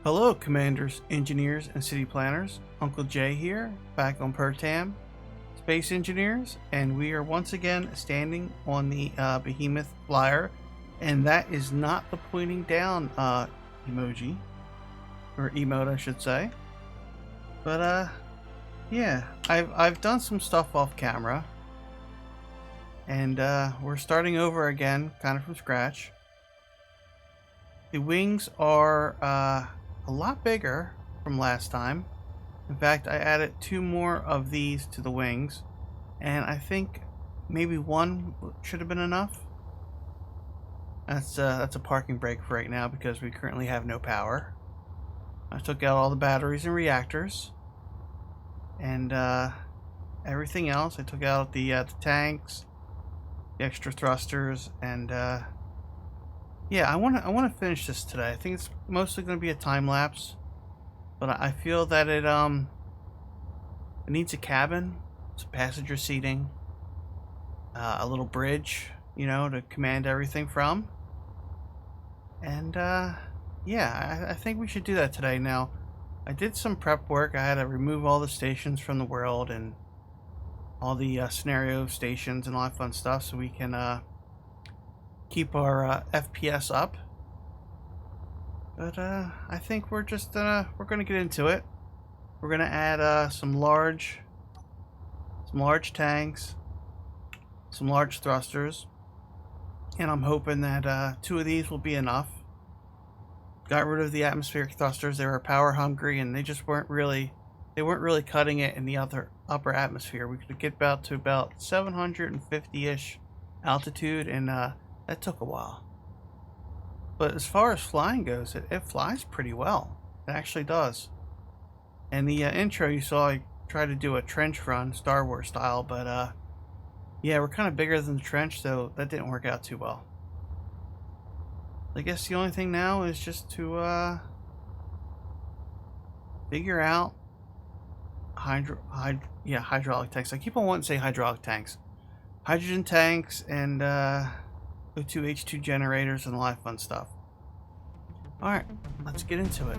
Hello, commanders, engineers, and city planners. Uncle J here, back on Pertam, Space Engineers, and we are once again standing on the Behemoth flyer, and that is not the pointing down emoji, or emote I should say. But yeah, I've done some stuff off camera, and we're starting over again, kind of from scratch. The wings are a lot bigger from last time. In fact, I added 2 more of these to the wings, and I think maybe 1 should have been enough. That's a parking brake for right now because we currently have no power. I took out all the batteries and reactors, and everything else. I took out the tanks, the extra thrusters, and yeah, I want to finish this today. I think it's mostly going to be a time lapse, but I feel that it needs a cabin, some passenger seating, a little bridge, you know, to command everything from. And yeah, I think we should do that today. Now, I did some prep work. I had to remove all the stations from the world and all the scenario stations and all that fun stuff, so we can keep our FPS up. But I think we're gonna get into it. We're gonna add some large tanks, some large thrusters, and I'm hoping that 2 of these will be enough. Got rid of the atmospheric thrusters. They were power hungry, and they just weren't really cutting it in the upper atmosphere. We could get to about 750-ish altitude, and that took a while. But as far as flying goes, it flies pretty well. It actually does. And the intro you saw, I tried to do a trench run, Star Wars style, but yeah, we're kind of bigger than the trench, so that didn't work out too well. I guess the only thing now is just to figure out hydraulic tanks. I keep on wanting to say hydraulic tanks. Hydrogen tanks and O2 H2 generators and a lot of fun stuff. Alright, let's get into it.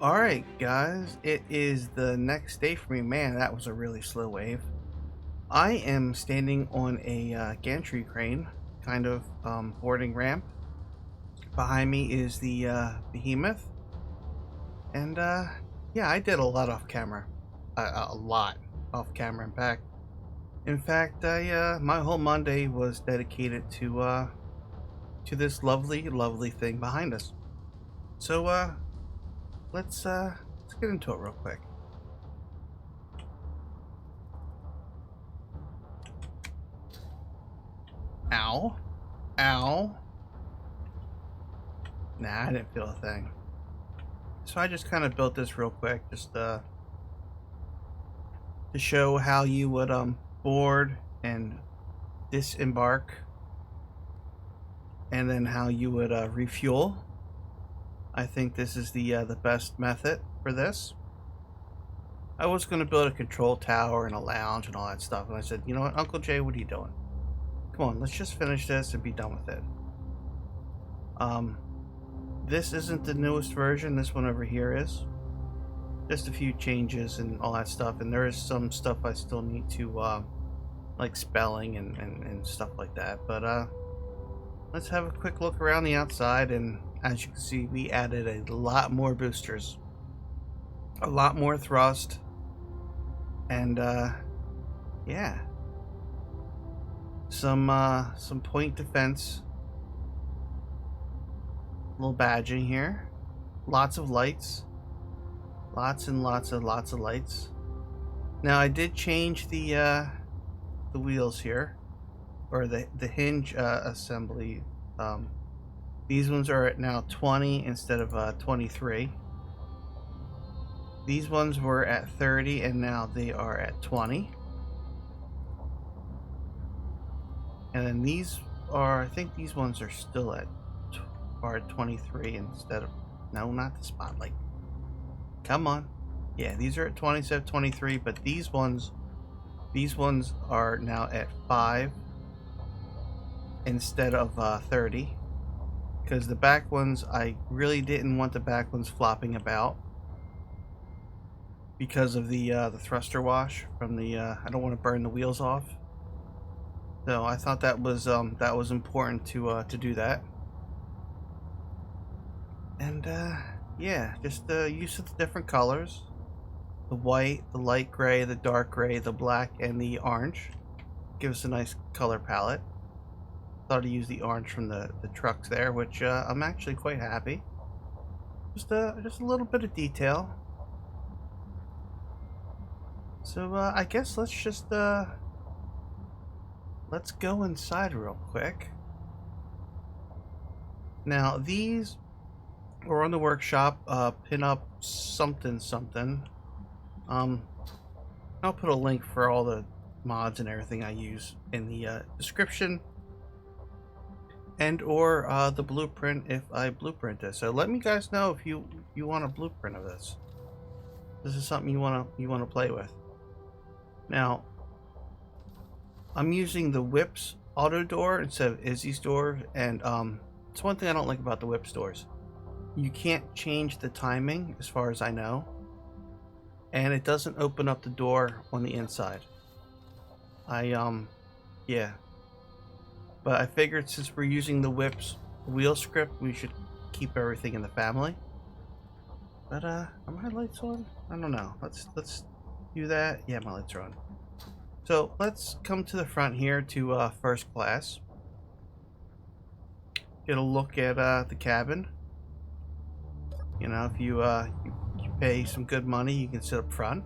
Alright, guys, it is the next day for me. Man, that was a really slow wave. I am standing on a gantry crane, kind of boarding ramp. Behind me is the Behemoth. And yeah, I did a lot off camera. A lot off camera, in fact. My whole Monday was dedicated to this lovely thing behind us. So let's get into it real quick. Ow. Ow. Nah, I didn't feel a thing. So I just kind of built this real quick, just to show how you would board and disembark, and then how you would refuel. I think this is the best method for this. I was going to build a control tower and a lounge and all that stuff, and I said, you know what, Uncle Jay, what are you doing? Come on, let's just finish this and be done with it. This isn't the newest version. This one over here is. Just a few changes and all that stuff, and there is some stuff I still need to, like spelling and stuff like that. But let's have a quick look around the outside, and as you can see, we added a lot more boosters, a lot more thrust, and yeah, some point defense. Little badging here, lots of lights, lots and lots of lights. Now I did change the wheels here, or the hinge assembly. These ones are at now 20 instead of 23. These ones were at 30 and now they are at 20. And then these are, I think these ones are still at 23 instead of, no, not the spotlight. Come on. Yeah, these are at 20 instead of 23, but these ones are now at 5 instead of 30, because the back ones, I really didn't want the back ones flopping about because of the thruster wash from the I don't want to burn the wheels off. So I thought that was important to do that. And yeah, just the use of the different colors: the white, the light gray, the dark gray, the black, and the orange. Give us a nice color palette. Thought I'd use the orange from the trucks there, which I'm actually quite happy. Just a little bit of detail. So I guess let's just let's go inside real quick. Now these were on the workshop, Pinup something. I'll put a link for all the mods and everything I use in the description, and or the blueprint if I blueprint this. So let me guys know if you want a blueprint of this. This is something you wanna play with. Now I'm using the Whips auto door instead of Izzy's door, and it's one thing I don't like about the Whips doors. You can't change the timing as far as I know, and it doesn't open up the door on the inside. Yeah, but I figured since we're using the Whips wheel script, we should keep everything in the family. But are my lights on? I don't know. Let's do that. Yeah, my lights are on. So let's come to the front here to first class. Get a look at the cabin. You know, if you pay some good money, you can sit up front.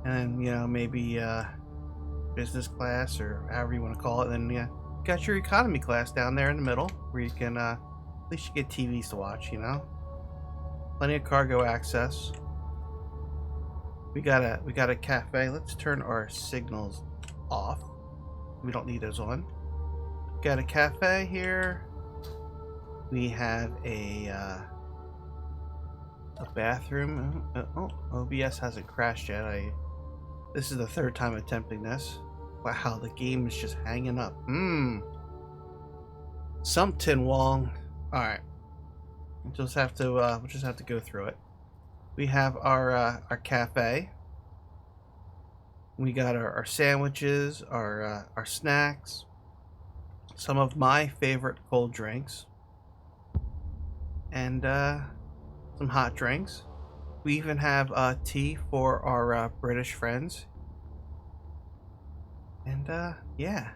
And you know, maybe business class or however you want to call it. And then you got your economy class down there in the middle, where you can at least you get TVs to watch. You know, plenty of cargo access. We got a cafe. Let's turn our signals off. We don't need those on. Got a cafe here. We have a bathroom. Oh, OBS hasn't crashed yet. This is the third time attempting this. Wow, the game is just hanging up. Something wrong. All right. we'll just have to go through it. We have our cafe. We got our sandwiches, our snacks, some of my favorite cold drinks, and some hot drinks. We even have tea for our British friends. And yeah,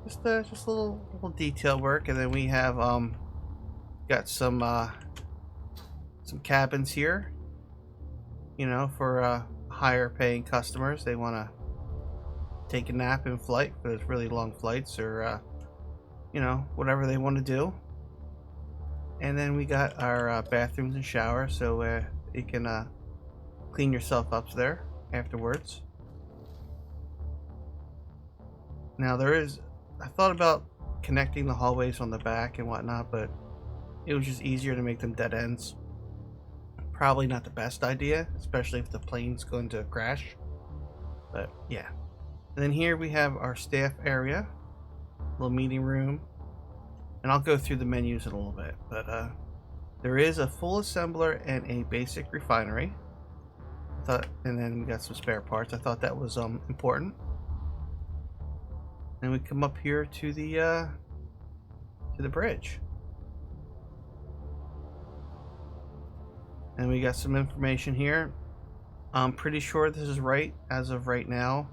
just a little detail work, and then we have got some cabins here. You know, for higher paying customers, they want to take a nap in flight for those really long flights, or you know, whatever they want to do. And then we got our bathrooms and showers, so you can clean yourself up there afterwards. Now I thought about connecting the hallways on the back and whatnot, but it was just easier to make them dead ends. Probably not the best idea, especially if the plane's going to crash. But yeah. And then here we have our staff area, little meeting room. And I'll go through the menus in a little bit, but there is a full assembler and a basic refinery. And then we got some spare parts. I thought that was important. And we come up here to the bridge. And we got some information here. I'm pretty sure this is right as of right now.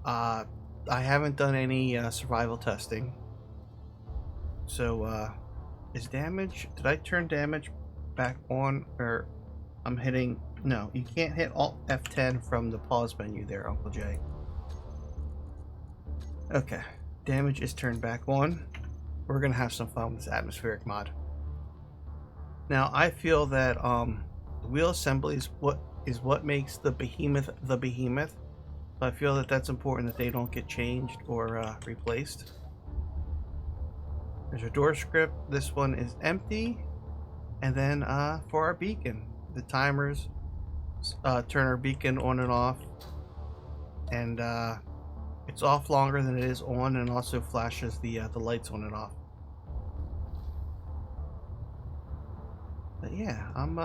I haven't done any survival testing. So is damage, did I turn damage back on, or I'm hitting, no, you can't hit Alt F10 from the pause menu there, Uncle J. Okay, damage is turned back on. We're gonna have some fun with this atmospheric mod. Now I feel that the wheel assembly is what makes the Behemoth the Behemoth. So I feel that that's important that they don't get changed or replaced. There's our door script. This one is empty. And then for our beacon, the timers turn our beacon on and off. And it's off longer than it is on, and also flashes the lights on and off. But yeah, I'm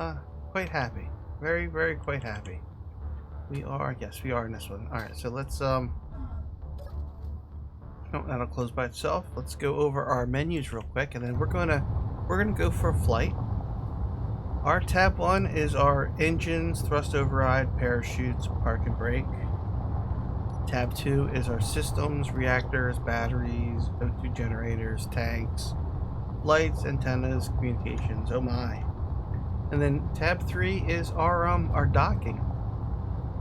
quite happy. Very, very quite happy. We are, yes, we are in this one. Alright, so let's oh, that'll close by itself. Let's go over our menus real quick, and then we're gonna go for a flight. Our tab 1 is our engines, thrust override, parachutes, park and brake. Tab 2 is our systems, reactors, batteries, O2 generators, tanks, lights, antennas, communications. Oh my. And then tab 3 is our docking.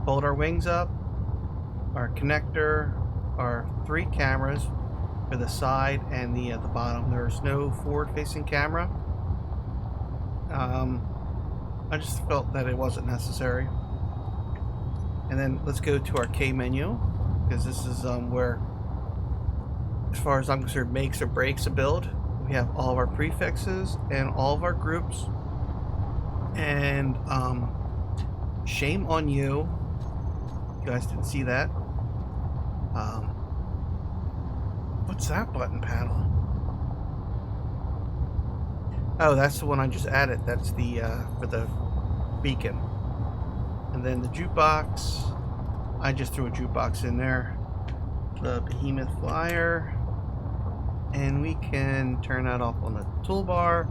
Fold our wings up, our connector, our 3 cameras for the side and the bottom. There's no forward-facing camera. I just felt that it wasn't necessary. And then let's go to our K menu, because this is where, as far as I'm concerned, makes or breaks a build. We have all of our prefixes and all of our groups. And shame on you. You guys didn't see that. What's that button panel? Oh, that's the one I just added. That's the for the beacon. And then the jukebox. I just threw a jukebox in there. The Behemoth flyer. And we can turn that off on the toolbar.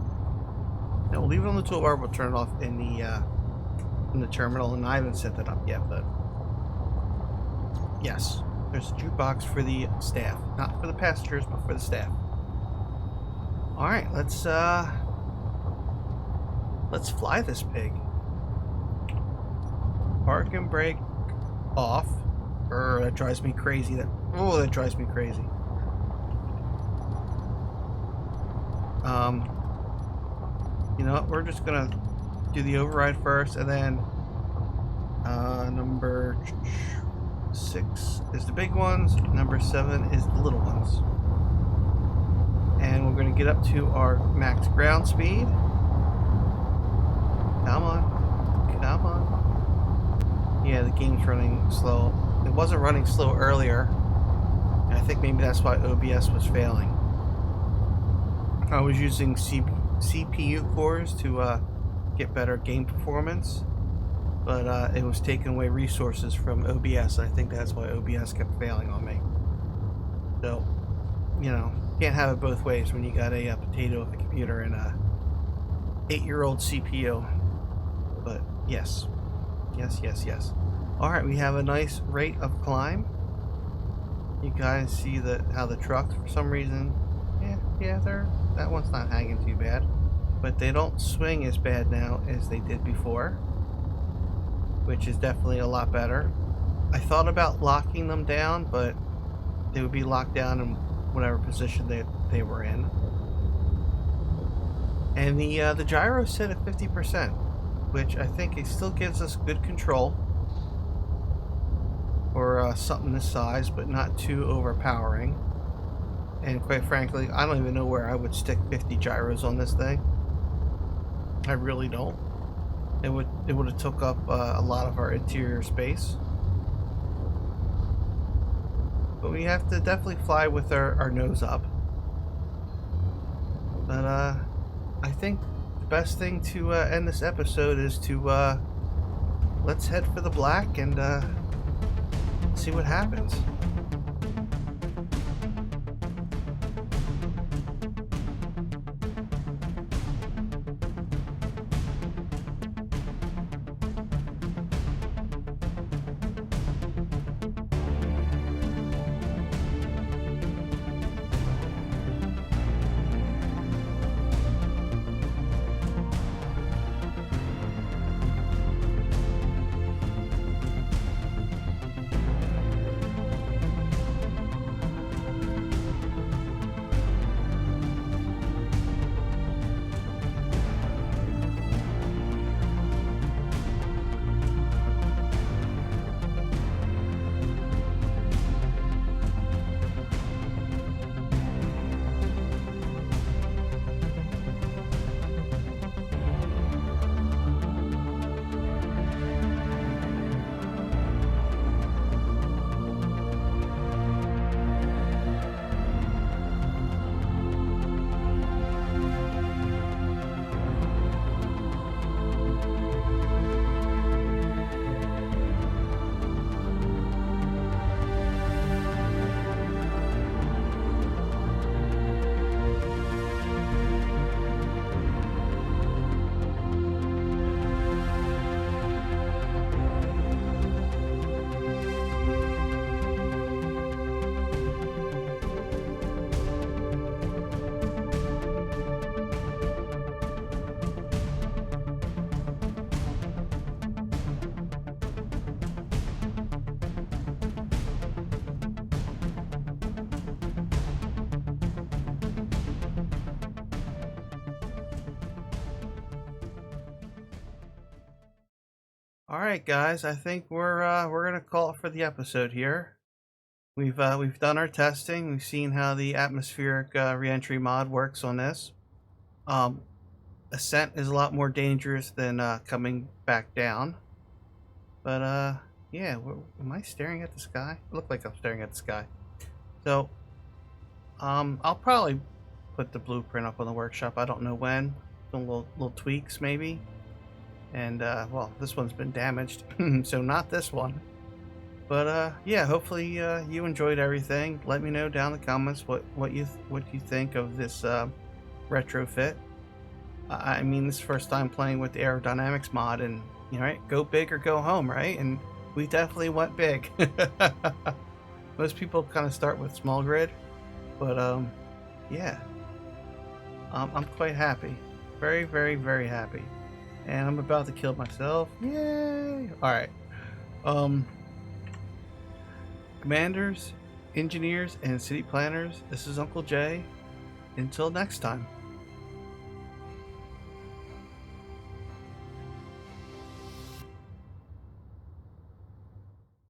No, we'll leave it on the toolbar. We'll turn it off in the terminal. And I haven't set that up yet, but yes, there's a jukebox for the staff, not for the passengers, but for the staff. All right, let's fly this pig. Park and brake off. That drives me crazy. That drives me crazy. You know what? We're just gonna do the override first, and then number 6 is the big ones. Number 7 is the little ones. And we're gonna get up to our max ground speed. Come on, come on. Yeah, the game's running slow. It wasn't running slow earlier, and I think maybe that's why OBS was failing. I was using CPU cores to get better game performance, but it was taking away resources from OBS. I think that's why OBS kept failing on me. So, you know, can't have it both ways when you got a potato of a computer and a 8-year-old CPU. But yes. Alright, we have a nice rate of climb. You guys see how the trucks, for some reason, that one's not hanging too bad. But they don't swing as bad now as they did before, which is definitely a lot better. I thought about locking them down, but they would be locked down in whatever position they were in. And the gyro set at 50%, which I think it still gives us good control for something this size, but not too overpowering. And quite frankly, I don't even know where I would stick 50 gyros on this thing. I really don't. It would have took up a lot of our interior space. But we have to definitely fly with our nose up. But I think the best thing to end this episode is to let's head for the black and see what happens. All right, guys. I think we're gonna call it for the episode here. We've done our testing. We've seen how the atmospheric reentry mod works on this. Ascent is a lot more dangerous than coming back down. But yeah. Am I staring at the sky? I look like I'm staring at the sky. So I'll probably put the blueprint up on the workshop. I don't know when. Some little tweaks maybe. And well, this one's been damaged, so not this one. But yeah, hopefully you enjoyed everything. Let me know down in the comments what you think of this retrofit. I mean, this is the first time playing with the Aerodynamics mod, and you know, right, go big or go home, right? And we definitely went big. Most people kind of start with small grid, but yeah, I'm quite happy, very, very, very happy. And I'm about to kill myself. Yay! Alright. Commanders, engineers, and city planners, this is Uncle J. Until next time.